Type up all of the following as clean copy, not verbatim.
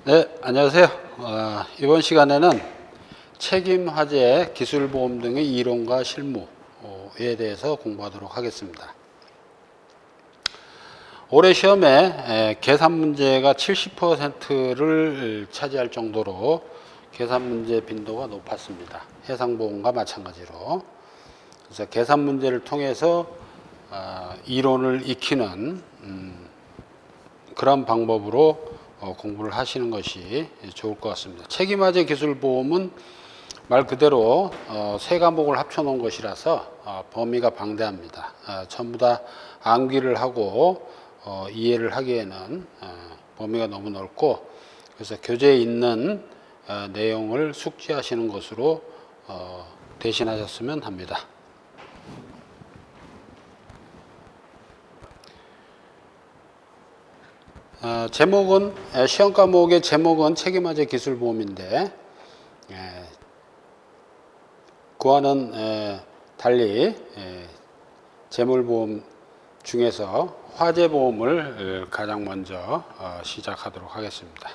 네, 안녕하세요. 이번 시간에는 책임화재, 기술보험 등의 이론과 실무에 대해서 공부하도록 하겠습니다. 올해 시험에 계산 문제가 70%를 차지할 정도로 계산 문제 빈도가 높았습니다. 해상보험과 마찬가지로. 그래서 계산 문제를 통해서 이론을 익히는 그런 방법으로 공부를 하시는 것이 좋을 것 같습니다. 책임화재 기술보험은 말 그대로 세 과목을 합쳐놓은 것이라서 범위가 방대합니다. 전부 다 암기를 하고 이해를 하기에는 범위가 너무 넓고, 그래서 교재에 있는 내용을 숙지하시는 것으로 대신하셨으면 합니다. 제목은, 시험 과목의 제목은 책임화재 기술보험인데, 그와는 달리 재물보험 중에서 화재보험을 가장 먼저 시작하도록 하겠습니다.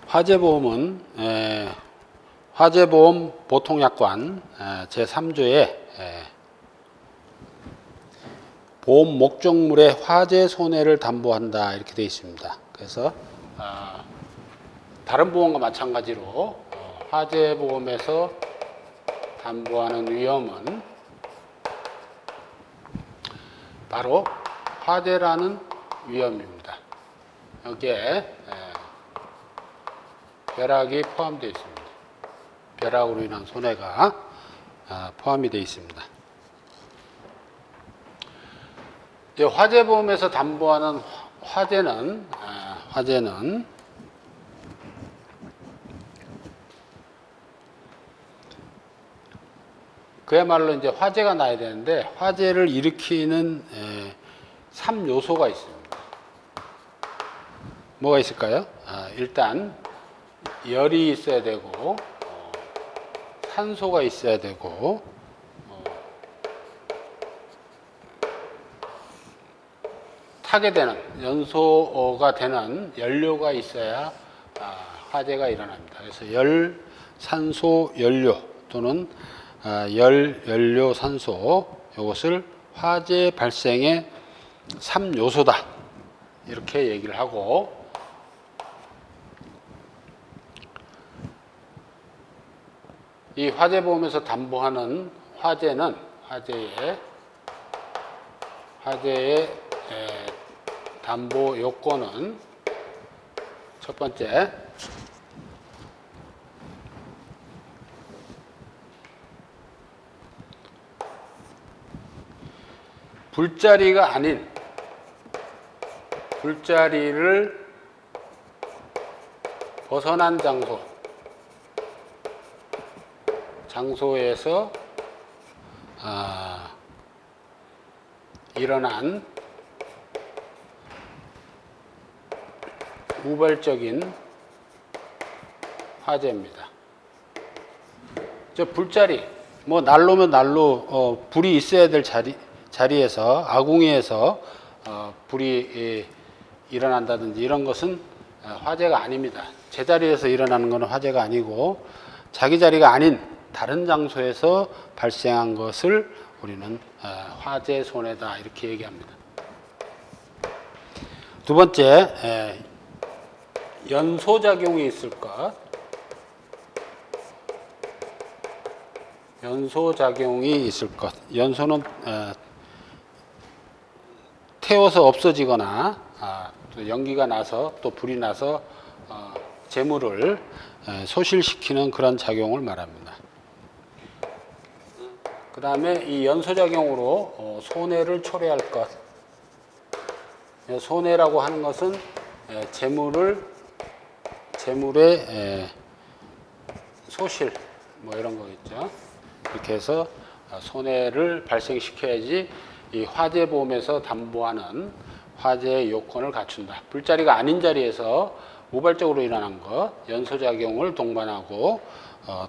화재보험은 화재보험 보통약관 제3조에 보험 목적물의 화재 손해를 담보한다 이렇게 되어 있습니다. 그래서 다른 보험과 마찬가지로 화재보험에서 담보하는 위험은 바로 화재라는 위험입니다. 여기에 벼락이 포함되어 있습니다. 벼락으로 인한 손해가 포함이 되어 있습니다. 화재보험에서 담보하는 화재는 그야말로 이제 화재가 나야 되는데, 화재를 일으키는 3요소가 있습니다. 뭐가 있을까요? 일단 열이 있어야 되고, 산소가 있어야 되고, 타게 되는 연소가 되는 연료가 있어야 화재가 일어납니다. 그래서 열, 산소, 연료 또는 열, 연료, 산소, 이것을 화재 발생의 3요소다 이렇게 얘기를 하고, 이 화재보험에서 담보하는 화재는 화재의 담보 요건은 첫 번째, 불자리를 벗어난 장소에서 일어난 우발적인 화재입니다. 저 불자리, 뭐 난로면 난로, 불이 있어야 될 자리에서 아궁이에서 불이 일어난다든지 이런 것은 화재가 아닙니다. 제자리에서 일어나는 것은 화재가 아니고, 자기 자리가 아닌 다른 장소에서 발생한 것을 우리는 화재 손해다 이렇게 얘기합니다. 두 번째, 연소작용이 있을 것. 연소작용이 있을 것. 연소는 태워서 없어지거나 또 연기가 나서 또 불이 나서 재물을 소실시키는 그런 작용을 말합니다. 그 다음에 이 연소작용으로 손해를 초래할 것. 손해라고 하는 것은 재물의 소실, 뭐 이런 거겠죠. 이렇게 해서 손해를 발생시켜야지 이 화재보험에서 담보하는 화재의 요건을 갖춘다. 불자리가 아닌 자리에서 우발적으로 일어난 것, 연소작용을 동반하고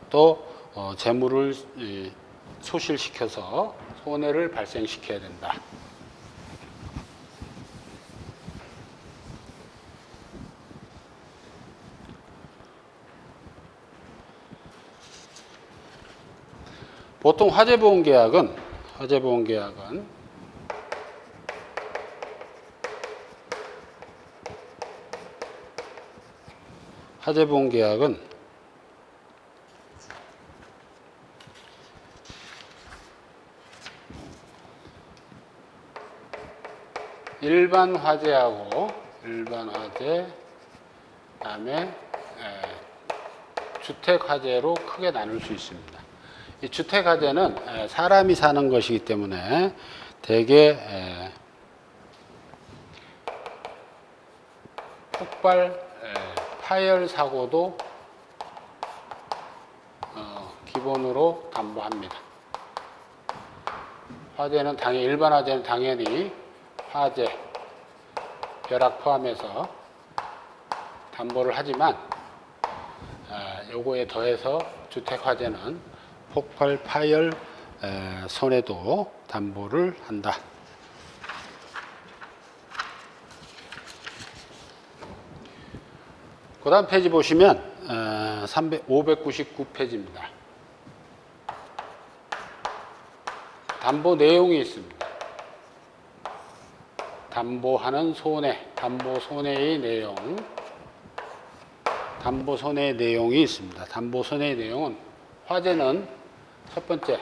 또 재물을 소실시켜서 손해를 발생시켜야 된다. 보통 화재보험계약은 일반 화재하고 그다음에 주택 화재로 크게 나눌 수 있습니다. 이 주택 화재는 사람이 사는 것이기 때문에 대개 폭발, 파열 사고도 기본으로 담보합니다. 화재는 당연히 일반 화재는 당연히 화재, 벼락 포함해서 담보를 하지만 요거에 더해서 주택 화재는 폭발, 파열, 손해도 담보를 한다. 그 다음 페이지 보시면 599페이지입니다. 담보 내용이 있습니다. 담보하는 손해, 담보 손해의 내용, 담보 손해의 내용이 있습니다. 담보 손해의 내용은 화재는 첫 번째,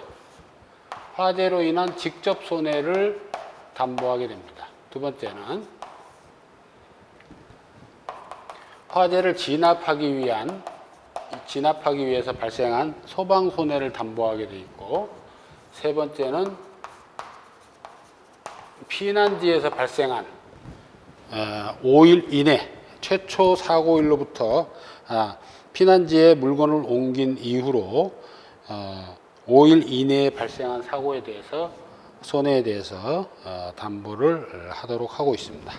화재로 인한 직접 손해를 담보하게 됩니다. 두 번째는 화재를 진압하기 위해서 발생한 소방 손해를 담보하게 되어 있고, 세 번째는 피난지에서 발생한 5일 이내, 최초 사고일로부터 피난지에 물건을 옮긴 이후로 5일 이내에 발생한 사고에 대해서 손해에 대해서 담보를 하도록 하고 있습니다.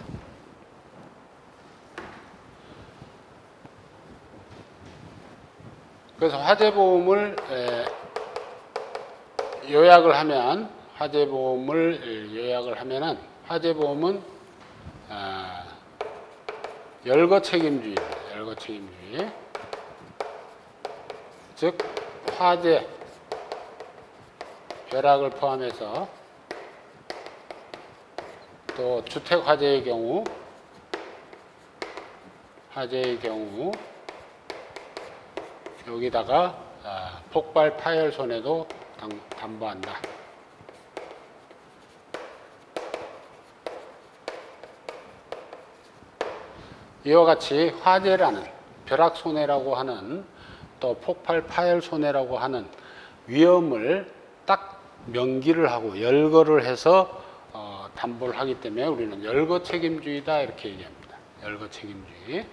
그래서 화재보험을 요약을 하면은 화재보험은 열거 책임주의입니다. 열거 책임주의. 즉 화재, 벼락을 포함해서 또 주택 화재의 경우 여기다가 폭발, 파열 손해도 담보한다. 이와 같이 화재라는, 벼락 손해라고 하는, 또 폭발, 파열 손해라고 하는 위험을 딱 명기를 하고 열거를 해서 담보를 하기 때문에 우리는 열거 책임주의다 이렇게 얘기합니다. 열거 책임주의.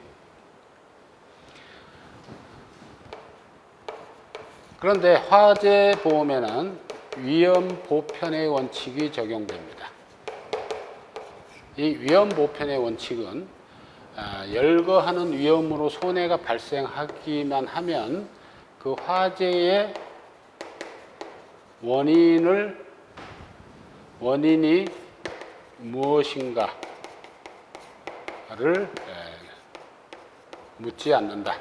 그런데 화재 보험에는 위험 보편의 원칙이 적용됩니다. 이 위험 보편의 원칙은 열거하는 위험으로 손해가 발생하기만 하면 그 화재의 원인이 무엇인가를 묻지 않는다.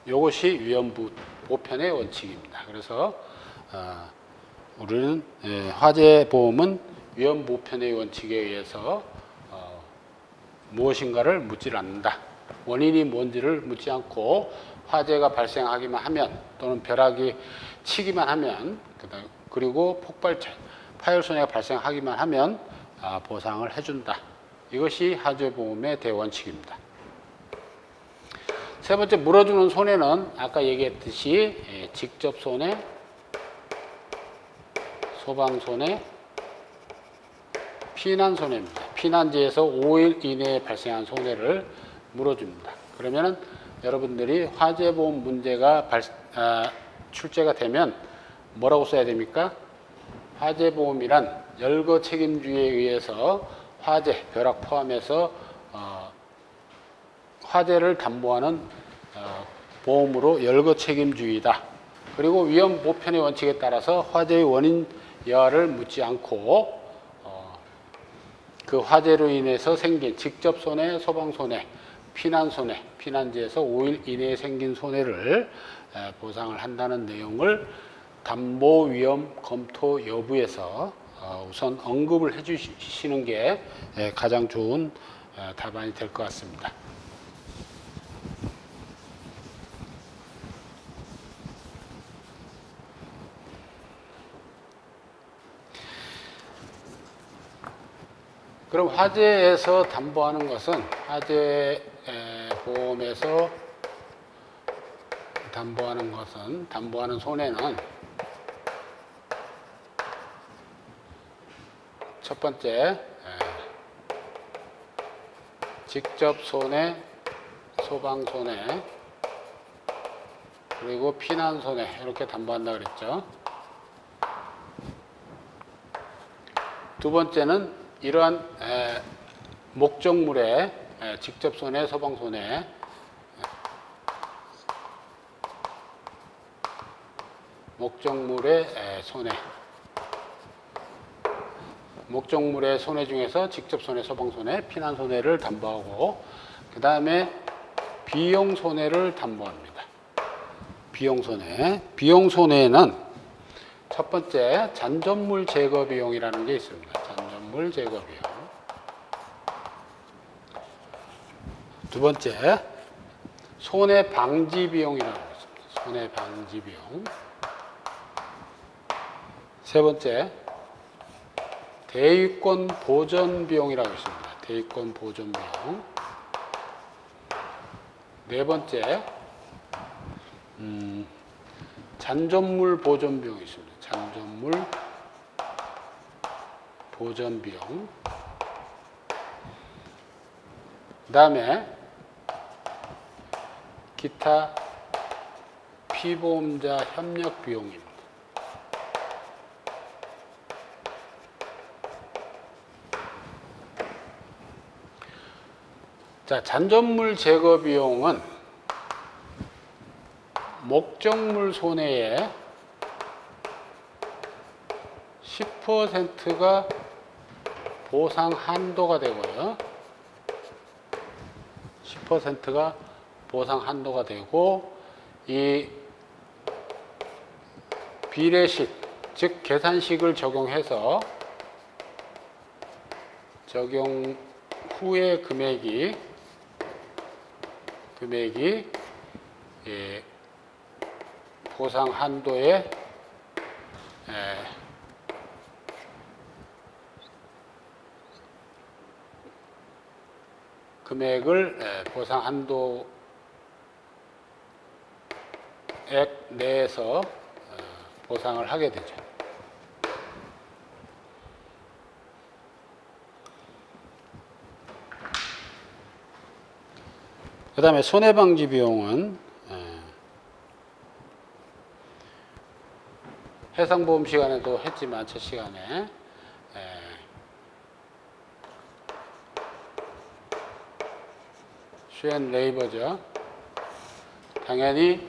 이것이 위험 보편의 원칙입니다. 그래서 우리는 화재 보험은 위험 보편의 원칙에 의해서 무엇인가를 묻지 않는다. 원인이 뭔지를 묻지 않고 화재가 발생하기만 하면 또는 벼락이 치기만 하면 그리고 폭발, 파열 손해가 발생하기만 하면 보상을 해준다. 이것이 화재보험의 대원칙입니다. 세 번째, 물어주는 손해는 아까 얘기했듯이 직접 손해, 소방 손해, 피난 손해입니다. 피난지에서 5일 이내에 발생한 손해를 물어줍니다. 그러면은 여러분들이 화재보험 문제가 출제가 되면 뭐라고 써야 됩니까? 화재보험이란 열거 책임주의에 의해서 화재, 벼락 포함해서 화재를 담보하는 보험으로 열거 책임주의다. 그리고 위험 보편의 원칙에 따라서 화재의 원인 여하를 묻지 않고 그 화재로 인해서 생긴 직접 손해, 소방 손해, 피난 손해, 피난지에서 5일 이내에 생긴 손해를 보상을 한다는 내용을 담보 위험 검토 여부에서 우선 언급을 해주시는 게 가장 좋은 답안이 될 것 같습니다. 그럼 화재에서 담보하는 것은 화재 보험에서 담보하는 손해는 첫 번째 직접 손해, 소방 손해, 그리고 피난 손해 이렇게 담보한다 그랬죠. 두 번째는 이러한 목적물의 직접 손해, 소방 손해, 목적물의 손해, 목적물의 손해 중에서 직접 손해, 소방 손해, 피난 손해를 담보하고 그 다음에 비용 손해를 담보합니다. 비용 손해. 비용 손해는 첫 번째 잔존물 제거 비용이라는 게 있습니다. 잔존물 제거 비용. 두 번째 손해 방지 비용이라는 게 있습니다. 손해 방지 비용. 세 번째 대유권 보전 비용이라고 있습니다. 대유권 보전 비용. 네 번째 잔존물 보전 비용이 있습니다. 잔존물 보전 비용. 그 다음에 기타 피보험자 협력 비용입니다. 자, 잔존물 제거 비용은 목적물 손해의 10%가 보상 한도가 되고요. 10%가 보상 한도가 되고 이 비례식, 즉 계산식을 적용해서 적용 후의 금액이 보상 한도의 금액을 보상 한도액 내에서 보상을 하게 되죠. 그 다음에 손해방지 비용은 해상보험 시간에도 했지만 첫 시간에 슈앤레이버죠. 당연히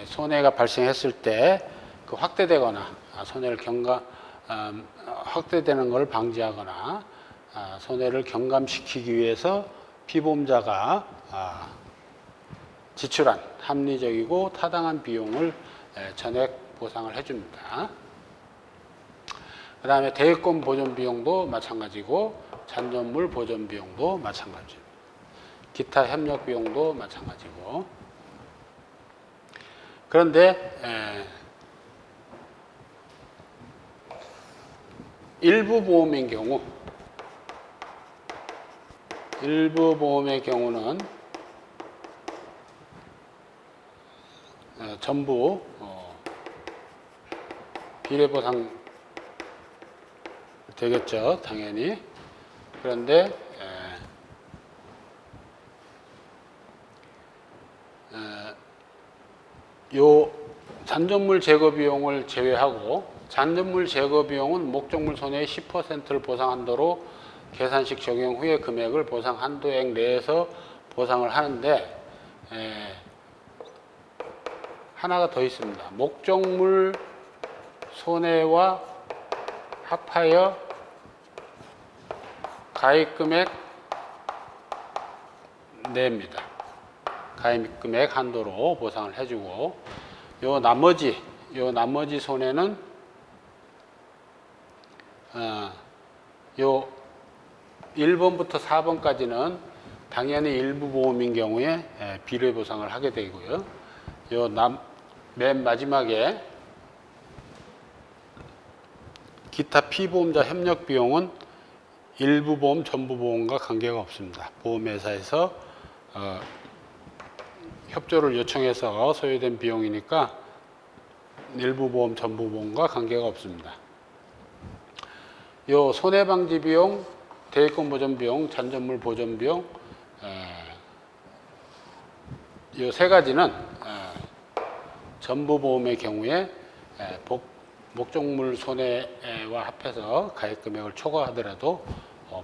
손해가 발생했을 때 그 확대되거나 손해를 확대되는 것을 방지하거나 손해를 경감시키기 위해서 피보험자가 지출한 합리적이고 타당한 비용을 전액 보상을 해줍니다. 그 다음에 대여권 보존 비용도 마찬가지고 잔존물 보존 비용도 마찬가지입니다. 기타 협력 비용도 마찬가지고. 그런데 일부 보험의 경우는 전부 비례보상 되겠죠, 당연히. 그런데 요 잔존물 제거 비용을 제외하고 잔존물 제거 비용은 목적물 손해의 10%를 보상 한도로 계산식 적용 후의 금액을 보상 한도액 내에서 보상을 하는데 하나가 더 있습니다. 목적물 손해와 합하여 가입금액 내입니다. 가입금액 한도로 보상을 해주고, 요 나머지 손해는 요 1번부터 4번까지는 당연히 일부 보험인 경우에 비례 보상을 하게 되고요. 맨 마지막에 기타 피보험자 협력 비용은 일부 보험, 전부 보험과 관계가 없습니다. 보험회사에서 협조를 요청해서 소요된 비용이니까 일부 보험, 전부 보험과 관계가 없습니다. 요 손해방지 비용, 대리권 보전 비용, 잔존물 보전 비용, 요 세 가지는 전부 보험의 경우에 목적물 손해와 합해서 가입 금액을 초과하더라도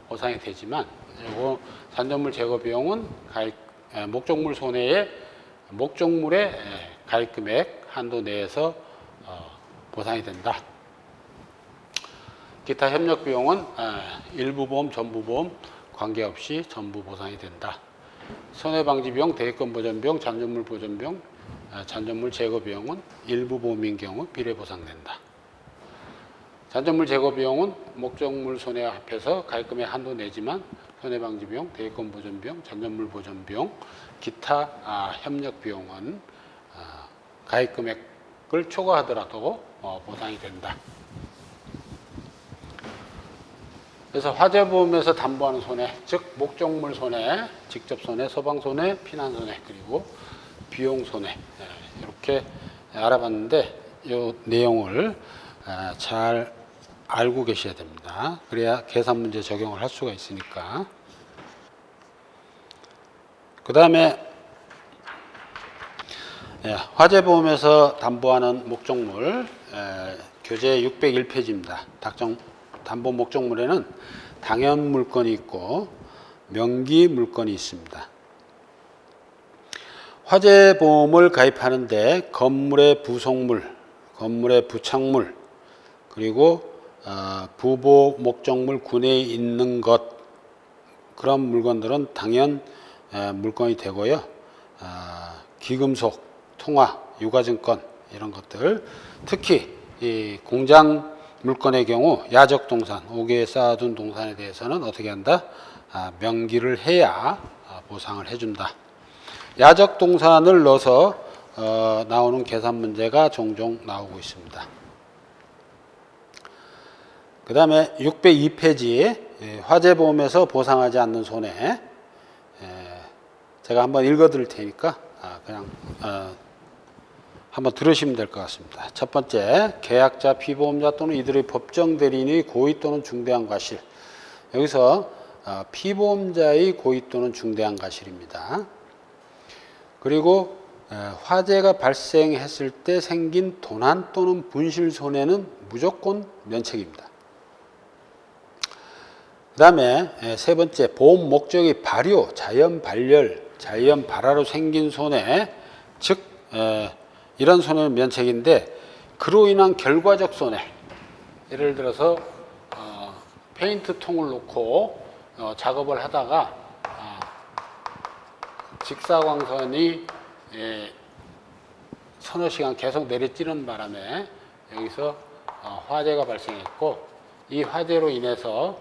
보상이 되지만, 요거 잔존물 제거 비용은 목적물 손해의 목적물의 가입 금액 한도 내에서 보상이 된다. 기타 협력 비용은 일부 보험, 전부 보험 관계없이 전부 보상이 된다. 손해방지 비용, 대리권 보전 비용, 잔존물 보전 비용, 잔존물 제거 비용은 일부 보험인 경우 비례 보상된다. 잔존물 제거 비용은 목적물 손해와 합해서 가입금액 한도 내지만, 손해방지 비용, 대리권 보전 비용, 잔존물 보전 비용, 기타 협력 비용은 가입금액을 초과하더라도 보상이 된다. 그래서 화재보험에서 담보하는 손해, 즉 목적물 손해, 직접 손해, 소방 손해, 피난 손해, 그리고 비용 손해, 이렇게 알아봤는데 이 내용을 잘 알고 계셔야 됩니다. 그래야 계산 문제 적용을 할 수가 있으니까. 그 다음에 화재보험에서 담보하는 목적물, 교재 601페이지입니다. 담보 목적물에는 당연 물건이 있고 명기 물건이 있습니다. 화재보험을 가입하는데 건물의 부속물, 건물의 부착물, 그리고 부보 목적물 구내에 있는 것, 그런 물건들은 당연 물건이 되고요. 귀금속, 통화, 유가증권 이런 것들, 특히 이 공장 물건의 경우 야적동산, 옥외에 쌓아둔 동산에 대해서는 어떻게 한다? 명기를 해야 보상을 해준다. 야적동산을 넣어서 나오는 계산 문제가 종종 나오고 있습니다. 그 다음에 602페이지 화재보험에서 보상하지 않는 손해, 제가 한번 읽어 드릴 테니까 그냥 한번 들으시면 될 것 같습니다. 첫 번째, 계약자, 피보험자 또는 이들의 법정 대리인의 고의 또는 중대한 과실. 여기서 피보험자의 고의 또는 중대한 과실입니다. 그리고 화재가 발생했을 때 생긴 도난 또는 분실 손해는 무조건 면책입니다. 그 다음에 세 번째, 보험 목적의 발효, 자연 발열, 자연 발화로 생긴 손해, 즉 이런 손해는 면책인데, 그로 인한 결과적 손해, 예를 들어서 페인트 통을 놓고 작업을 하다가 직사광선이 서너 시간 계속 내리찌는 바람에 여기서 화재가 발생했고, 이 화재로 인해서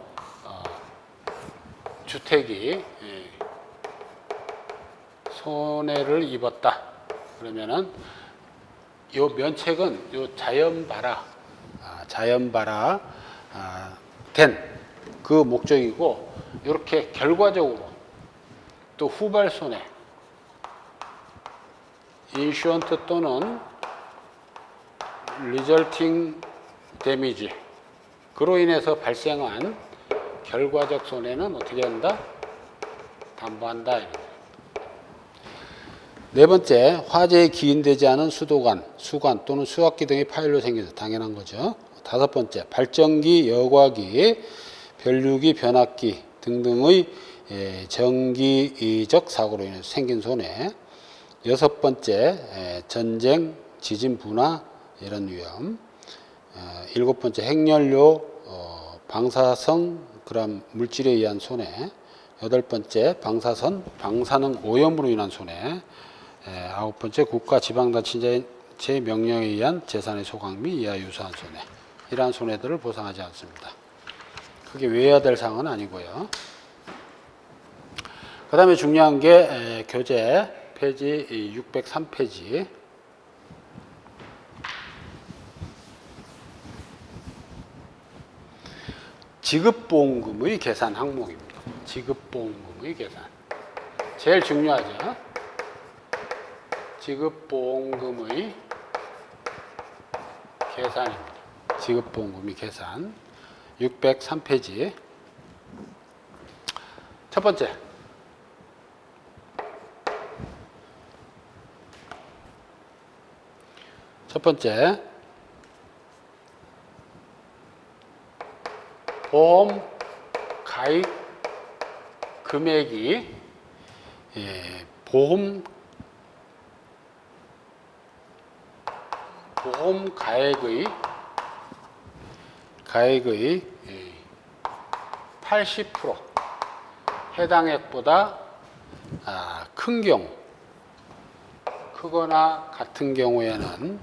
주택이 손해를 입었다. 그러면은 요 면책은 요 자연 발화 된 그 목적이고, 이렇게 결과적으로 또 후발 손해, 인슈언트 또는 리절팅 데미지, 그로 인해서 발생한 결과적 손해는 어떻게 한다? 담보한다. 네 번째, 화재에 기인되지 않은 수도관, 수관 또는 수압기 등의 파열로 생겨서 당연한 거죠. 다섯 번째, 발전기, 여과기, 변류기, 변압기 등등의 정기적 사고로 인해서 생긴 손해. 여섯 번째, 전쟁, 지진 분화 이런 위험. 일곱 번째, 핵연료, 방사성 그런 물질에 의한 손해. 여덟 번째, 방사능 오염으로 인한 손해. 아홉 번째, 국가 지방자치제 명령에 의한 재산의 소각 및 이와 유사한 손해. 이러한 손해들을 보상하지 않습니다. 그게 외워야 될 사항은 아니고요. 그 다음에 중요한 게 교재 페이지 603페이지. 지급보험금의 계산 항목입니다. 지급보험금의 계산. 제일 중요하죠. 지급보험금의 계산입니다. 지급보험금의 계산. 603페이지. 첫 번째. 보험 가입 금액이 보험 가액의 80% 해당액보다 큰 경우, 크거나 같은 경우에는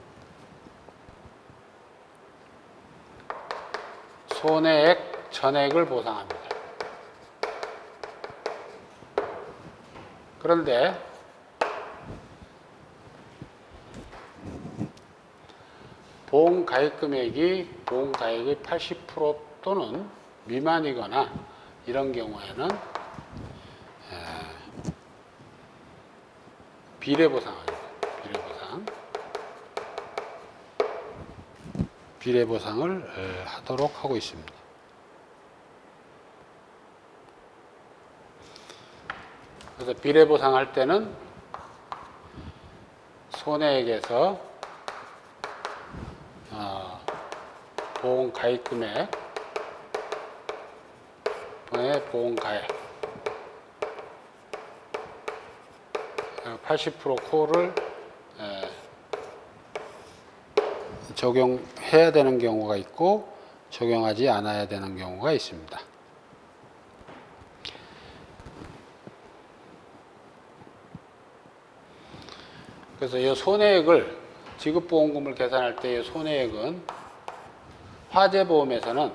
손해액 전액을 보상합니다. 그런데 보험 가입 금액이 보험 가입의 80% 또는 미만이거나 이런 경우에는 비례보상합니다. 비례보상을 하도록 하고 있습니다. 그래서 비례보상할 때는 손해액에서 보험 가입 금액, 보험 가입 80% 코를 적용해야 되는 경우가 있고 적용하지 않아야 되는 경우가 있습니다. 그래서 이 손해액을 지급보험금을 계산할 때 이 손해액은 화재보험에서는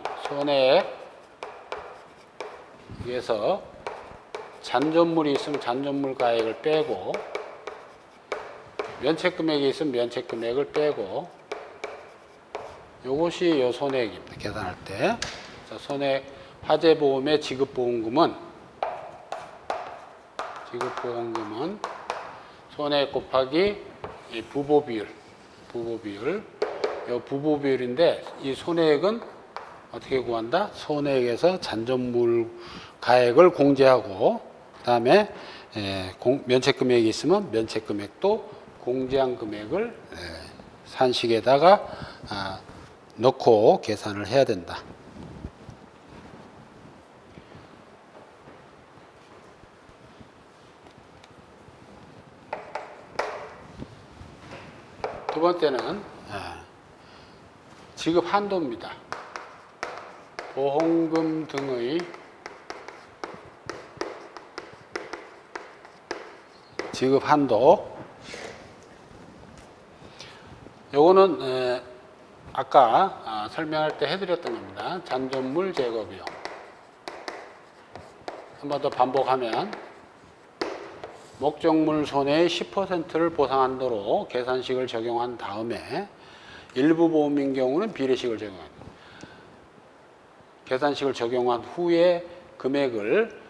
손해액에서 잔존물이 있으면 잔존물 가액을 빼고 면책금액이 있으면 면책금액을 빼고 이것이 이 손해액입니다. 계산할 때. 화재보험의 지급보험금은 손해액 곱하기 이 부보비율. 이 부보비율인데 이 손해액은 어떻게 구한다? 손해액에서 잔존물 가액을 공제하고 그다음에 면책금액이 있으면 면책금액도 공제한 금액을 산식에다가 넣고 계산을 해야 된다. 두 번째는 지급 한도입니다. 보험금 등의 지급 한도. 요거는 아까 설명할 때 해드렸던 겁니다. 잔존물 제거 비용. 한 번 더 반복하면 목적물 손해의 10%를 보상한도로 계산식을 적용한 다음에 일부 보험인 경우는 비례식을 적용합니다. 계산식을 적용한 후에 금액을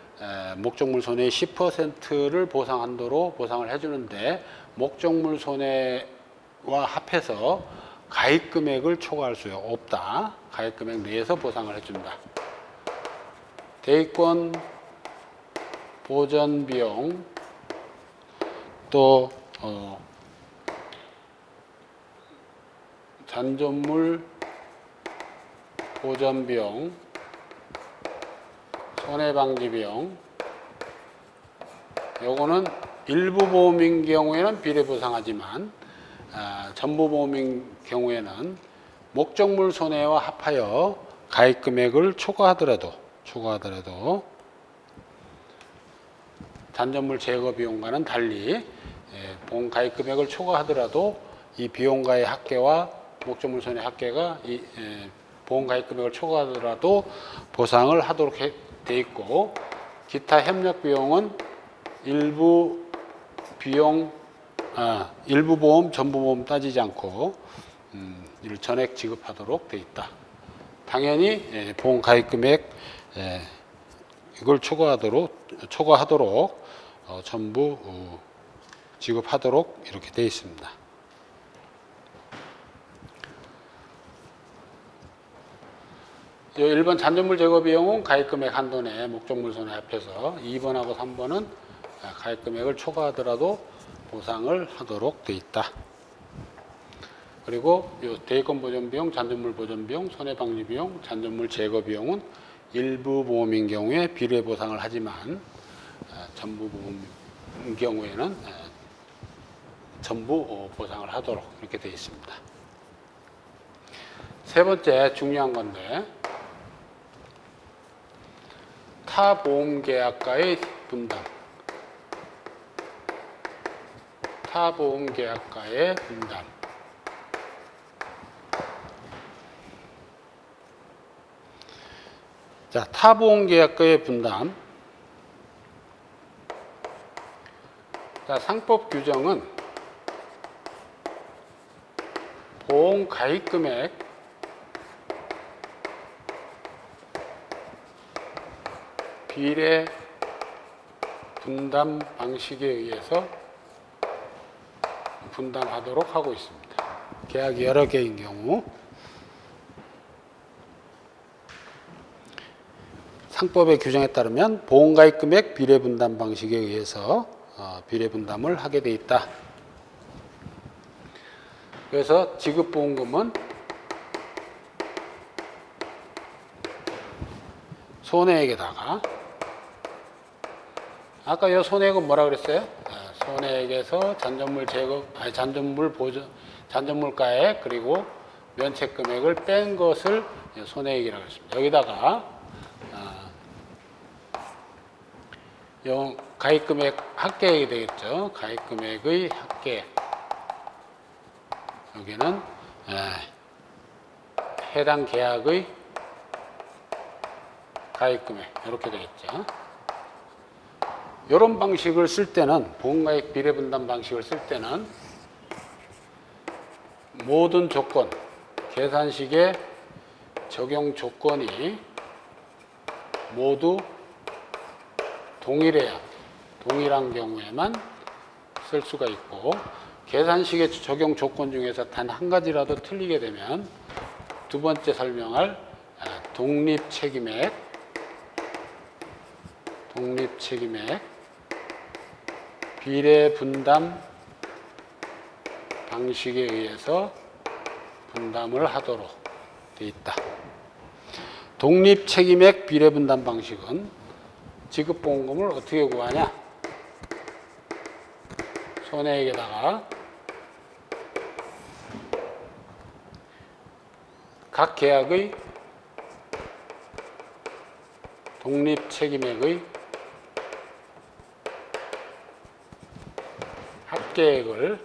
목적물 손해의 10%를 보상한도로 보상을 해주는데 목적물 손해와 합해서 가입 금액을 초과할 수 없다. 가입 금액 내에서 보상을 해준다. 대위권 보전 비용 또 잔존물 보전 비용, 손해방지 비용, 요거는 일부 보험인 경우에는 비례 보상하지만 전부 보험인 경우에는 목적물 손해와 합하여 가입 금액을 초과하더라도 잔존물 제거 비용과는 달리 보험 가입 금액을 초과하더라도 이 비용가의 합계와 목적물 손해 합계가 이 보험 가입 금액을 초과하더라도 보상을 하도록 돼 있고, 기타 협력 비용은 일부 보험, 전부 보험 따지지 않고 이를 전액 지급하도록 돼 있다. 당연히 보험 가입 금액 이걸 초과하도록 전부 지급하도록 이렇게 되어 있습니다. 이 1번 잔존물 제거 비용은 가입 금액 한도 내 목적물 손해 합해서 2번하고 3번은 가입 금액을 초과하더라도 보상을 하도록 되어 있다. 그리고 이 대여권 보전 비용, 잔존물 보전 비용, 손해 방지 비용, 잔존물 제거 비용은 일부 보험인 경우에 비례 보상을 하지만 전부 보험인 경우에는 전부 보상을 하도록 이렇게 되어 있습니다. 세 번째 중요한 건데, 타 보험 계약과의 분담. 타 보험 계약과의 분담. 자, 타 보험 계약과의 분담. 자, 상법 규정은 보험 가입 금액 비례 분담 방식에 의해서 분담하도록 하고 있습니다. 계약이 여러 개인 경우 상법의 규정에 따르면 보험가입 금액 비례 분담 방식에 의해서 비례 분담을 하게 돼 있다. 그래서 지급보험금은 손해액에다가, 아까 이 손해액은 뭐라 그랬어요? 손해액에서 잔존물 제거, 잔존물 보전, 잔존물가액 그리고 면책 금액을 뺀 것을 손해액이라고 했습니다. 여기다가 요 가입 금액 합계액이 되겠죠. 가입 금액의 합계액. 여기는 해당 계약의 가입 금액 이렇게 되겠죠. 이런 방식을 쓸 때는, 보험가입 비례 분담 방식을 쓸 때는 모든 조건, 계산식의 적용 조건이 모두 동일한 경우에만 쓸 수가 있고, 계산식의 적용 조건 중에서 단 한 가지라도 틀리게 되면 두 번째 설명할 독립책임액 비례 분담 방식에 의해서 분담을 하도록 되어 있다. 독립책임액 비례 분담 방식은 지급보험금을 어떻게 구하냐? 손해액에다가 각 계약의 독립책임액의 합계액을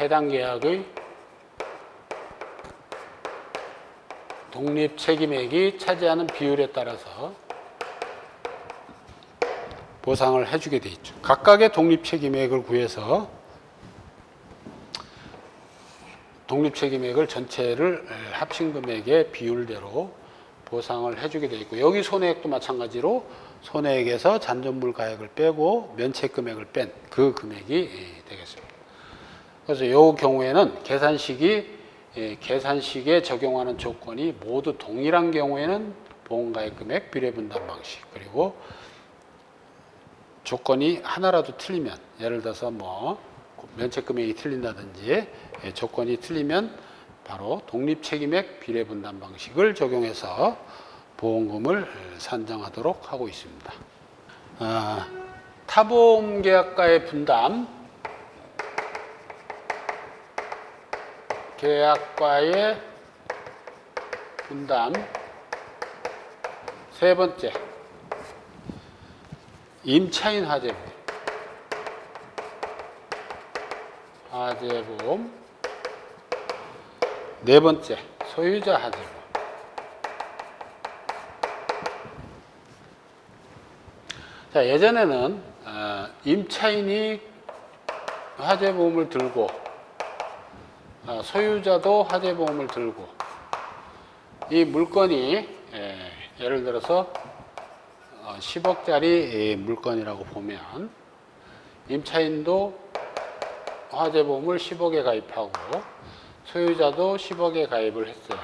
해당 계약의 독립책임액이 차지하는 비율에 따라서 보상을 해주게 돼 있죠. 각각의 독립책임액을 구해서 독립책임액을 전체를 합친 금액의 비율대로 보상을 해주게 돼 있고, 여기 손해액도 마찬가지로 손해액에서 잔존물 가액을 빼고 면책 금액을 뺀 그 금액이 되겠습니다. 그래서 이 경우에는 계산식에 적용하는 조건이 모두 동일한 경우에는 보험가입 금액 비례 분담 방식, 그리고 조건이 하나라도 틀리면, 예를 들어서 뭐 면책 금액이 틀린다든지 조건이 틀리면 바로 독립책임액 비례 분담 방식을 적용해서 보험금을 산정하도록 하고 있습니다. 타보험 계약과의 분담, 계약과의 분담. 세 번째, 임차인 화재보험. 화재보험. 네 번째, 소유자 화재보험. 자, 예전에는 임차인이 화재보험을 들고 소유자도 화재보험을 들고 이 물건이 예를 들어서 10억짜리 물건이라고 보면 임차인도 화재보험을 10억에 가입하고 소유자도 10억에 가입을 했어요.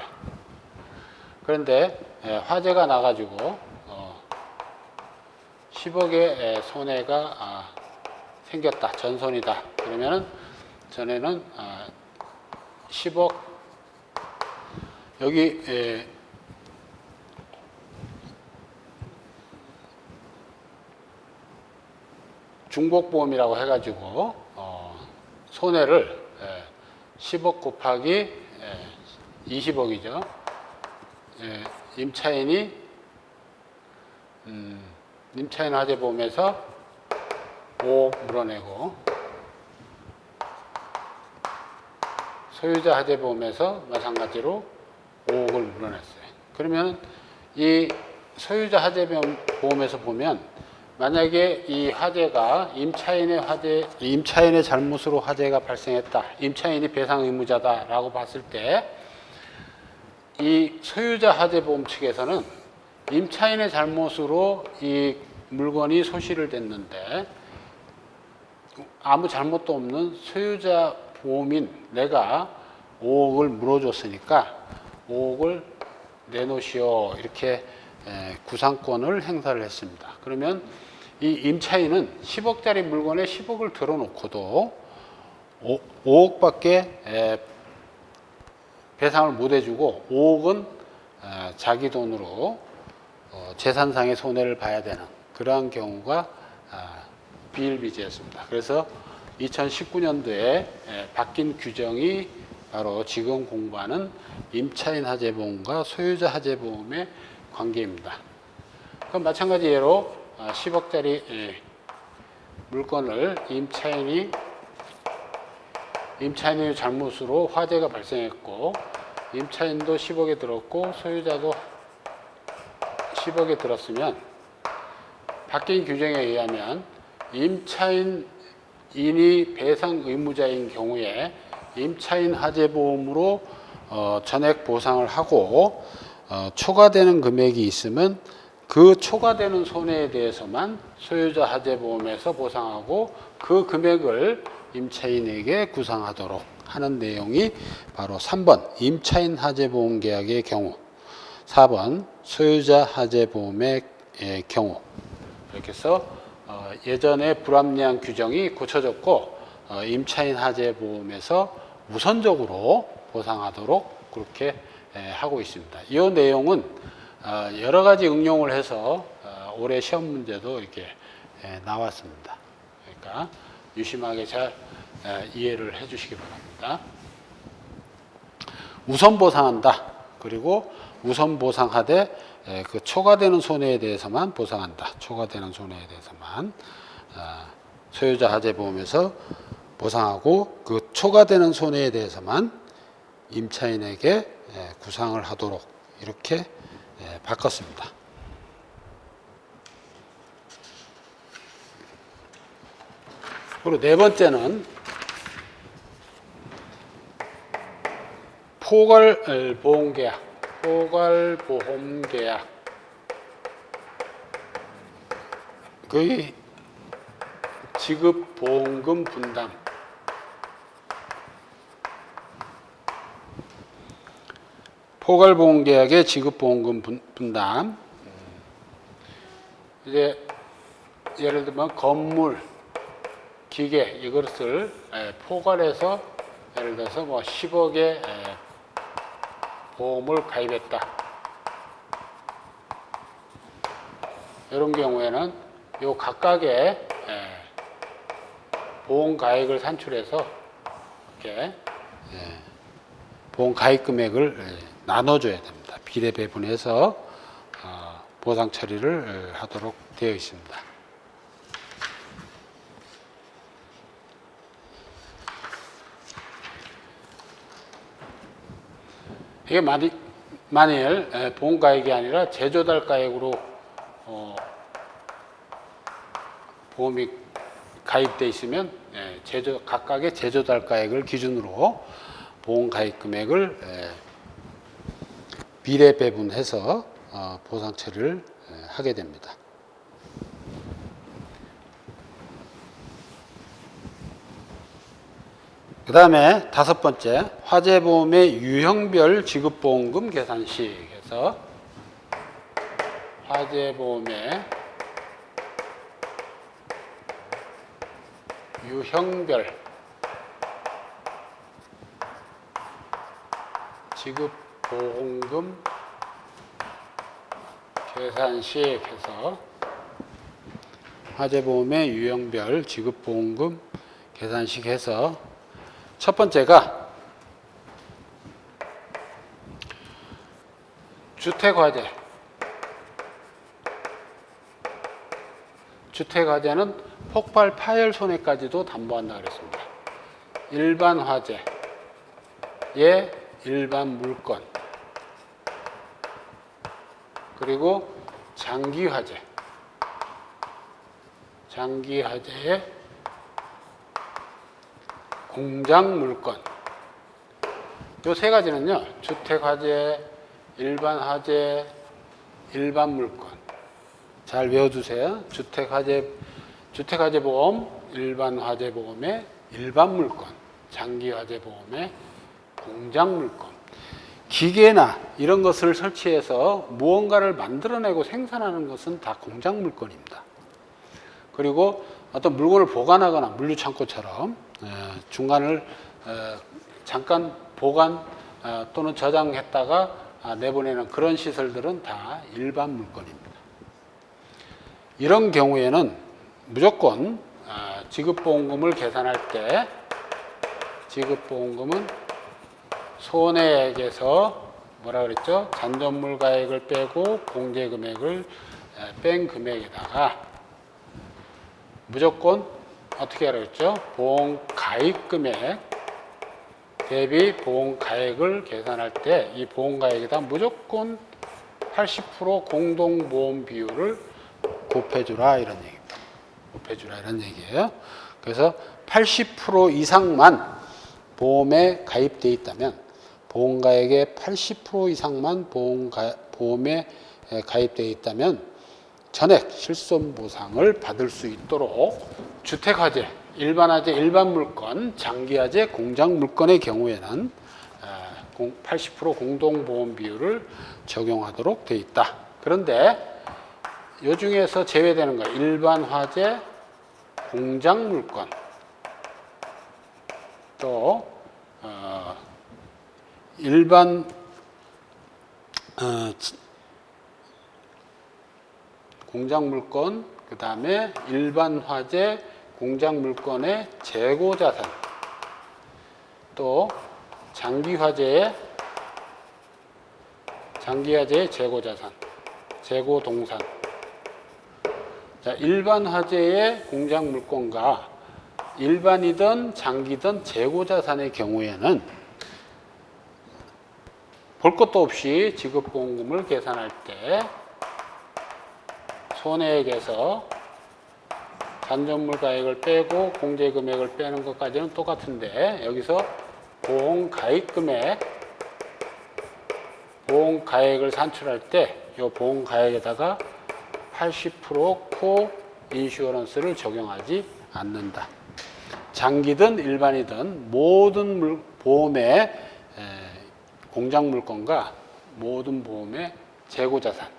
그런데 화재가 나가지고 10억의 손해가 생겼다, 전손이다. 그러면은 전에는 10억 여기 중복보험이라고 해가지고 손해를 10억 곱하기 20억이죠. 임차인 화재보험에서 5억 물어내고 소유자 화재보험에서 마찬가지로 5억을 물어냈어요. 그러면 이 소유자 화재보험에서 보면 만약에 이 화재가 임차인의 잘못으로 화재가 발생했다, 임차인이 배상 의무자다라고 봤을 때 이 소유자 화재보험 측에서는 임차인의 잘못으로 이 물건이 소실을 됐는데 아무 잘못도 없는 소유자 보험인 내가 5억을 물어줬으니까 5억을 내놓으시오, 이렇게 구상권을 행사를 했습니다. 그러면 이 임차인은 10억짜리 물건에 10억을 들어놓고도 5억밖에 배상을 못 해주고 5억은 자기 돈으로 재산상의 손해를 봐야 되는 그러한 경우가 비일비재했습니다. 그래서 2019년도에 바뀐 규정이 바로 지금 공부하는 임차인 화재보험과 소유자 화재보험의 관계입니다. 그럼 마찬가지 예로 10억짜리 물건을 임차인의 잘못으로 화재가 발생했고 임차인도 10억에 들었고 소유자도 10억에 들었으면 바뀐 규정에 의하면 임차인이 배상 의무자인 경우에 임차인 화재보험으로 전액 보상을 하고 초과되는 금액이 있으면 그 초과되는 손해에 대해서만 소유자 화재보험에서 보상하고 그 금액을 임차인에게 구상하도록 하는 내용이 바로 3번 임차인 화재보험 계약의 경우, 4번 소유자 화재보험의 경우. 이렇게 해서 예전에 불합리한 규정이 고쳐졌고 임차인 화재보험에서 우선적으로 보상하도록 그렇게 하고 있습니다. 이 내용은 여러 가지 응용을 해서 올해 시험 문제도 이렇게 나왔습니다. 그러니까 유심하게 잘 이해를 해 주시기 바랍니다. 우선 보상한다. 그리고 우선 보상하되 그 초과되는 손해에 대해서만 보상한다. 초과되는 손해에 대해서만 소유자 화재보험에서 보상하고 그 초과되는 손해에 대해서만 임차인에게 구상을 하도록 이렇게 바꿨습니다. 그리고 네 번째는 포괄보험계약. 포괄보험계약. 거의 지급보험금 분담. 포괄보험계약의 지급보험금 분담. 이제 예를 들면 건물, 기계 이것을 포괄해서 예를 들어서 뭐 10억의 보험을 가입했다. 이런 경우에는 요 각각의 보험가액을 산출해서 이렇게 보험가액 금액을 나눠줘야 됩니다. 비례 배분해서 보상 처리를 하도록 되어 있습니다. 이게 만일 보험가액이 아니라 제조달가액으로 보험이 가입돼 있으면 각각의 제조달가액을 기준으로 보험가입 금액을 비례 배분해서 보상 처리를 하게 됩니다. 그 다음에 5번째, 화재보험의 유형별 지급보험금 계산식에서 화재보험의 유형별 지급보험금 계산식에서 화재보험의 유형별 지급보험금 계산식에서 첫 번째가 주택화재. 주택화재는 폭발 파열 손해까지도 담보한다 그랬습니다. 일반 화재의 일반 물건, 그리고 장기화재. 장기화재의 공장 물건. 이 세 가지는요, 주택화재, 일반 화재, 일반 물건. 잘 외워두세요. 주택화재 보험, 일반 화재 보험의 일반 물건, 장기화재 보험의 공장 물건. 기계나 이런 것을 설치해서 무언가를 만들어내고 생산하는 것은 다 공장 물건입니다. 그리고 어떤 물건을 보관하거나 물류창고처럼 중간을 잠깐 보관 또는 저장했다가 내보내는 그런 시설들은 다 일반 물건입니다. 이런 경우에는 무조건 지급보험금을 계산할 때 지급보험금은 손해액에서 뭐라 그랬죠? 잔존물 가액을 빼고 공제금액을 뺀 금액에다가 무조건 어떻게 하라고 했죠? 보험가입금액 대비 보험가액을 계산할 때 이 보험가액에다 무조건 80% 공동보험 비율을 곱해주라 이런 얘기입니다. 곱해주라 이런 얘기예요. 그래서 80% 이상만 보험에 가입되어 있다면 보험가액의 80% 이상만 보험에 가입되어 있다면 전액 실손보상을 받을 수 있도록 주택화재, 일반화재, 일반물건, 장기화재, 공장물건의 경우에는 80% 공동보험 비율을 적용하도록 되어 있다. 그런데 이 중에서 제외되는 거 일반화재, 공장물건, 또 일반 공장물건, 그 다음에 일반 화재, 공장물건의 재고자산, 또 장기화재의 재고자산, 재고동산. 자, 일반 화재의 공장물건과 일반이든 장기든 재고자산의 경우에는 볼 것도 없이 지급보험금을 계산할 때 손해액에서 잔존물 가액을 빼고 공제금액을 빼는 것까지는 똑같은데 여기서 보험가액을 산출할 때 이 보험가액에다가 80% 코인슈어런스를 적용하지 않는다. 장기든 일반이든 모든 보험의 공장물건과 모든 보험의 재고자산,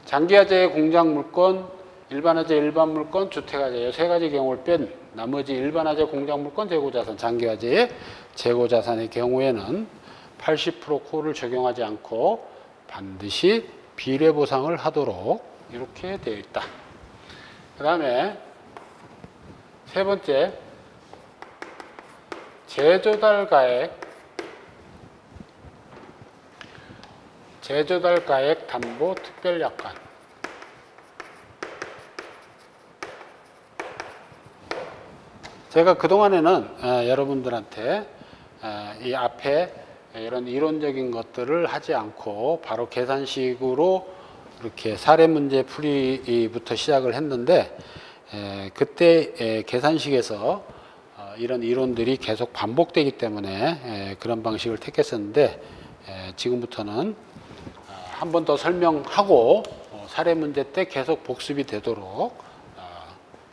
장기화재의 공장물건, 일반화재, 일반물건, 주택화재 이 세 가지 경우를 뺀 나머지 일반화재, 공장물건, 재고자산, 장기화재의 재고자산의 경우에는 80% 코를 적용하지 않고 반드시 비례보상을 하도록 이렇게 되어 있다. 그 다음에 세 번째, 제조달가액 담보 특별약관. 제가 그동안에는 여러분들한테 이 앞에 이런 이론적인 것들을 하지 않고 바로 계산식으로 이렇게 사례 문제 풀이부터 시작을 했는데, 그때 계산식에서 이런 이론들이 계속 반복되기 때문에 그런 방식을 택했었는데, 지금부터는 한 번 더 설명하고 사례 문제 때 계속 복습이 되도록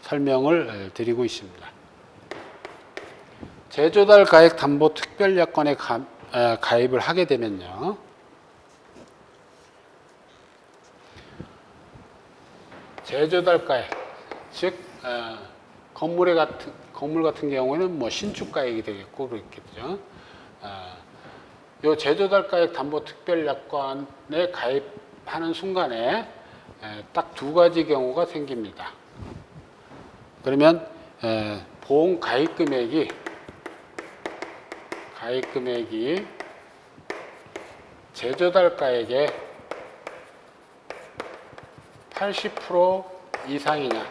설명을 드리고 있습니다. 제조달 가액 담보 특별약관에 가입을 하게 되면요, 제조달 가액, 즉 건물 같은 경우에는 뭐 신축가액이 되겠고 그렇겠죠. 요 제조달가액 담보 특별약관에 가입하는 순간에 딱 두 가지 경우가 생깁니다. 그러면 보험 가입 금액이 제조달가액의 80% 이상이냐,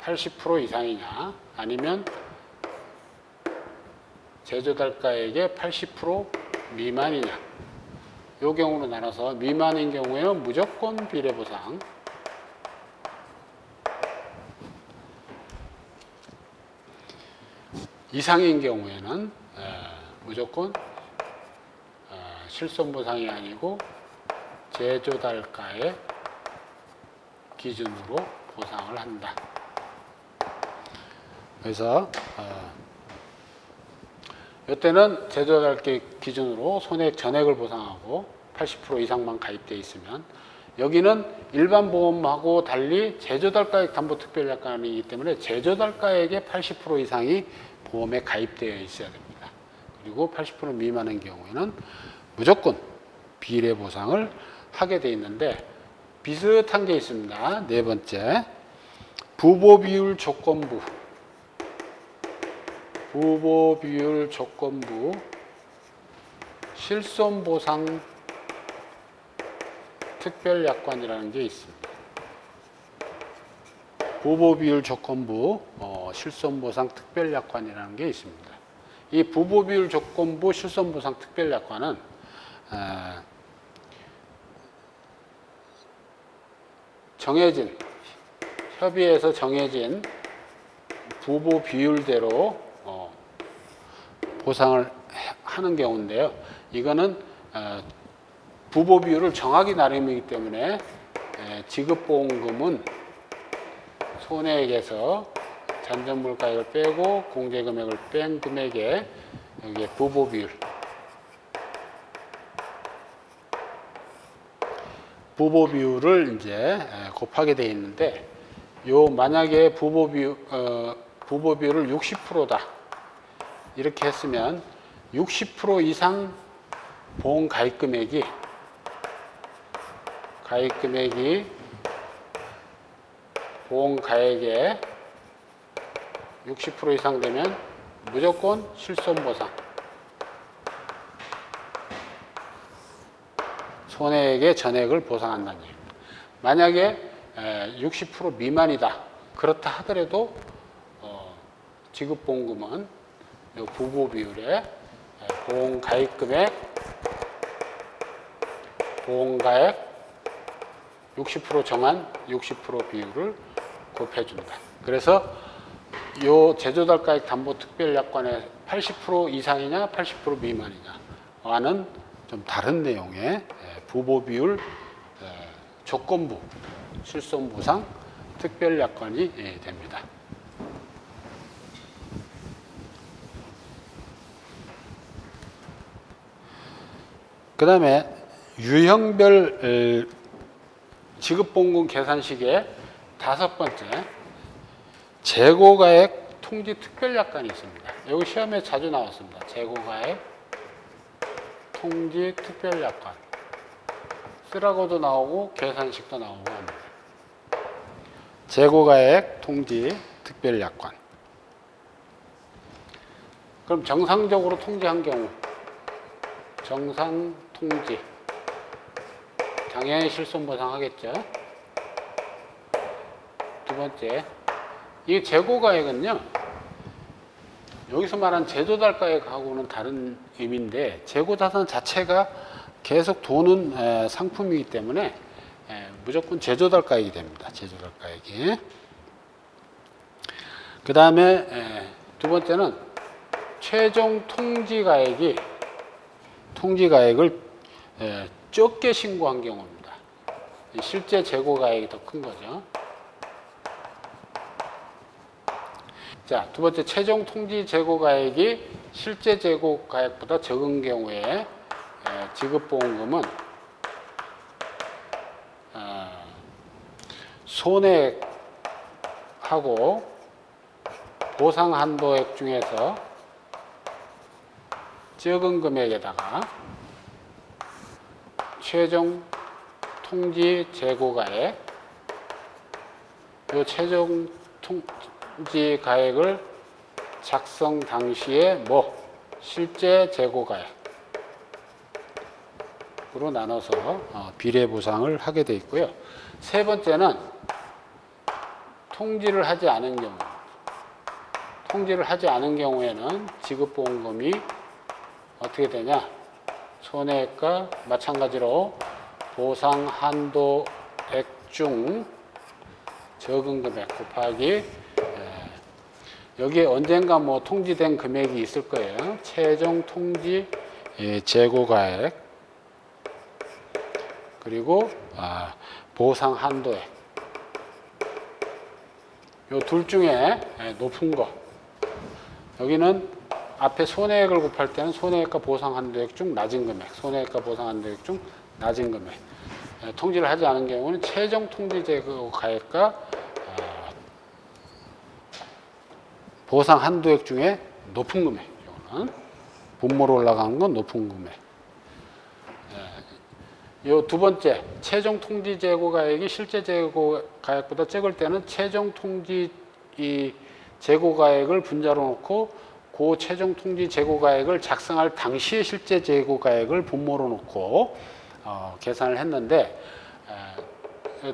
80% 이상이냐, 아니면 제조달가액의 80% 미만이냐. 이 경우로 나눠서 미만인 경우에는 무조건 비례보상, 이상인 경우에는 무조건 실손보상이 아니고 제조달가액 기준으로 보상을 한다. 그래서 이때는 제조달가액 기준으로 손해액 전액을 보상하고 80% 이상만 가입되어 있으면, 여기는 일반 보험하고 달리 제조달가액 담보특별약관이기 때문에 제조달가액의 80% 이상이 보험에 가입되어 있어야 됩니다. 그리고 80% 미만인 경우에는 무조건 비례 보상을 하게 되어 있는데, 비슷한 게 있습니다. 네 번째, 부보비율 조건부. 부보비율 조건부 실손보상 특별약관이라는 게 있습니다. 부보비율 조건부 실손보상 특별약관이라는 게 있습니다. 이 부보비율 조건부 실손보상 특별약관은 정해진, 협의회에서 정해진 부보 비율대로 보상을 하는 경우인데요. 이거는 부보 비율을 정하기 나름이기 때문에 지급보험금은 손해액에서 잔존물가액을 빼고 공제금액을 뺀 금액에 여기에 부보 비율, 부보 비율을 이제 곱하게 되어 있는데, 요 만약에 부보 비율을 60%다 이렇게 했으면 60% 이상 보험 가입 금액이 보험 가액의 60% 이상 되면 무조건 실손보상, 손해액의 전액을 보상한다는 얘기입니다. 만약에 60% 미만이다 그렇다 하더라도 지급보험금은 부보 비율에 보험 가입 금액, 보험 가액 60% 정한 60% 비율을 곱해준다. 그래서 요 제조달가액 담보 특별약관의 80% 이상이냐 80% 미만이냐와는 좀 다른 내용의 부보 비율 조건부 실손보상 특별약관이 됩니다. 그 다음에 유형별 지급보험금 계산식의 다섯 번째, 재고가액 통지 특별약관이 있습니다. 여기 시험에 자주 나왔습니다. 재고가액 통지 특별약관. 쓰라고도 나오고 계산식도 나오고 합니다. 재고가액 통지 특별약관. 그럼 정상적으로 통지한 경우, 정상 통지, 당연히 실손보상 하겠죠. 두 번째, 이 재고가액은요, 여기서 말한 제조달가액하고는 다른 의미인데, 재고자산 자체가 계속 도는 상품이기 때문에 무조건 제조달가액이 됩니다. 제조달가액이. 그 다음에 두 번째는 최종 통지가액을 적게 신고한 경우입니다. 실제 재고가액이 더 큰 거죠. 자, 두 번째, 최종 통지 재고가액이 실제 재고가액보다 적은 경우에 지급보험금은 손해하고 보상한도액 중에서 적은 금액에다가 최종 통지 재고가액, 이 최종 통지 가액을 작성 당시에 실제 재고가액으로 나눠서 비례 보상을 하게 돼 있고요. 세 번째는 통지를 하지 않은 경우. 통지를 하지 않은 경우에는 지급보험금이 어떻게 되냐? 손해액과 마찬가지로 보상 한도액 중 적은 금액 곱하기 여기에 언젠가 통지된 금액이 있을 거예요. 최종 통지 재고가액 그리고 보상 한도액 요 둘 중에 높은 거 여기는 앞에 손해액을 곱할 때는 손해액과 보상 한도액 중 낮은 금액 손해액과 보상 한도액 중 낮은 금액 통지를 하지 않은 경우는 최종 통지 재고가액과 보상 한도액 중에 높은 금액, 이거는 분모로 올라가는 건 높은 금액. 이 두 번째, 최종 통지 재고가액이 실제 재고가액보다 적을 때는 최종 통지 재고가액을 분자로 놓고 그 최종 통지 재고가액을 작성할 당시의 실제 재고가액을 분모로 놓고 계산을 했는데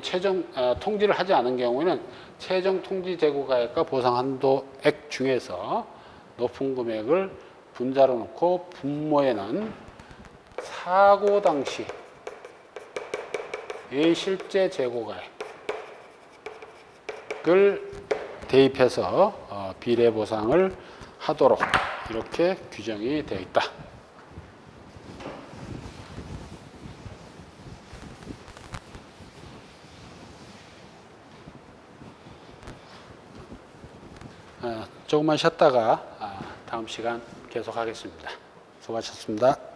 최종 통지를 하지 않은 경우에는 최종 통지 재고가액과 보상 한도액 중에서 높은 금액을 분자로 놓고 분모에는 사고 당시의 실제 재고가액을 대입해서 비례 보상을 하도록 이렇게 규정이 되어 있다. 조금만 쉬었다가 다음 시간 계속하겠습니다. 수고하셨습니다.